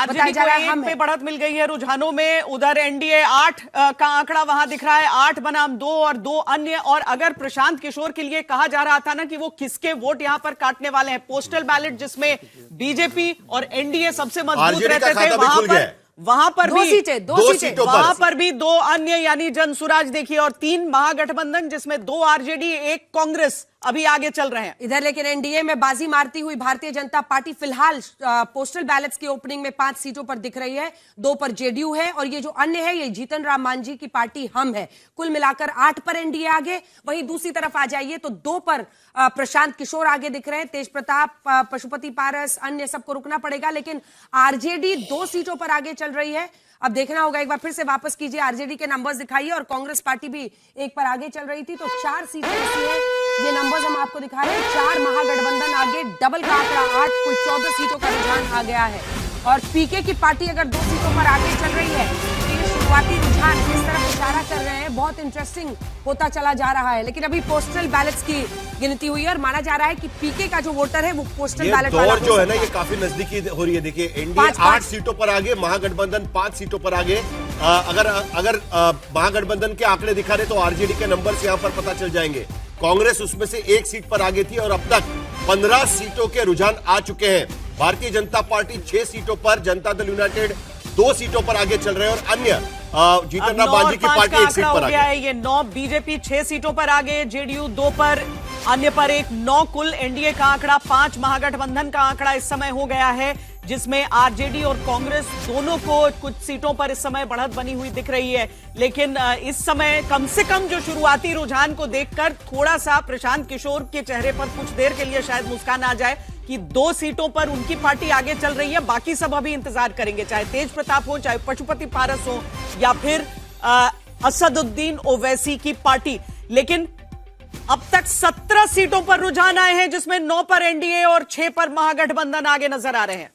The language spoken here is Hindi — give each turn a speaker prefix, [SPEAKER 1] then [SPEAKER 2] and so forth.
[SPEAKER 1] आरजेडी को 1 पे बढ़त मिल गई है रुझानों में। उधर एनडीए 8 का आंकड़ा वहां दिख रहा है, 8 बनाम 2 और 2 अन्य। और अगर प्रशांत किशोर के लिए कहा जा रहा था ना कि वो किसके वोट यहां पर काटने वाले हैं, पोस्टल बैलेट जिसमें बीजेपी और एनडीए सबसे मजबूत रहते थे, वहां पर भी दो सीटों वहां पर भी 2 अन्य यानी जनसुराज देखिए, और 3 महागठबंधन जिसमें 2 आरजेडी 1 कांग्रेस अभी आगे चल रहे हैं
[SPEAKER 2] इधर। लेकिन एनडीए में बाजी मारती हुई भारतीय जनता पार्टी फिलहाल पोस्टल बैलेट्स की ओपनिंग में 5 सीटों पर दिख रही है, 2 पर जेडीयू है और ये जो अन्य है ये जीतन राम मांझी की पार्टी हम है। कुल मिलाकर 8 पर एनडीए आगे। वहीं दूसरी तरफ आ जाइए तो 2 पर प्रशांत किशोर आगे दिख रहे हैं, तेज प्रताप, पशुपति पारस, अन्य सबको रुकना पड़ेगा। लेकिन आरजेडी 2 सीटों पर आगे चल रही है। अब देखना होगा, एक बार फिर से वापस कीजिए, आरजेडी के नंबर्स दिखाइए। और कांग्रेस पार्टी भी 1 पर आगे चल रही थी, तो 4 सीटें ऐसी हैं, ये नंबर्स हम आपको दिखा रहे हैं। 4 महागठबंधन आगे, डबल का आंकड़ा 8, कुल 14 सीटों का रुझान आ गया है। और पीके की पार्टी अगर 2 सीटों पर आगे चल रही है तो ये शुरुआती रुझान किस तरफ इशारा कर रहे हैं, बहुत इंटरेस्टिंग होता चला जा रहा है। लेकिन अभी पोस्टल बैलेट्स की गिनती हुई है और माना जा रहा है कि पीके का जो वोटर है वो पोस्टल बैलेट वाला
[SPEAKER 3] जो है ना, ये काफी नजदीकी हो रही है। देखिए एनडीए 8 सीटों पर आगे, महागठबंधन 5 सीटों पर आगे। अगर महागठबंधन के आंकड़े दिखा रहे तो आरजेडी के नंबर यहां पर पता चल जाएंगे। कांग्रेस उसमें से 1 सीट पर आगे थी और अब तक 15 सीटों के रुझान आ चुके हैं। भारतीय जनता पार्टी 6 सीटों पर, जनता दल यूनाइटेड 2 सीटों पर आगे चल रहे हैं और अन्य जीतन राम मांझी की पार्टी 1 सीट पर आगे
[SPEAKER 1] है। ये 9, बीजेपी 6 सीटों पर आगे, जेडीयू 2 पर, अन्य पर 1, 9 कुल। एनडीए का आंकड़ा 5, महागठबंधन का आंकड़ा इस समय हो गया है जिसमें आरजेडी और कांग्रेस दोनों को कुछ सीटों पर इस समय बढ़त बनी हुई दिख रही है। लेकिन इस समय कम से कम जो शुरुआती रुझान को देखकर थोड़ा सा प्रशांत किशोर के चेहरे पर कुछ देर के लिए शायद मुस्कान आ जाए कि 2 सीटों पर उनकी पार्टी आगे चल रही है। बाकी सब अभी इंतजार करेंगे, चाहे तेज प्रताप हो, चाहे पशुपति पारस हो, या फिर असदुद्दीन ओवैसी की पार्टी। लेकिन अब तक 17 सीटों पर रुझान आए हैं जिसमें 9 पर एनडीए और 6 पर महागठबंधन आगे नजर आ रहे हैं।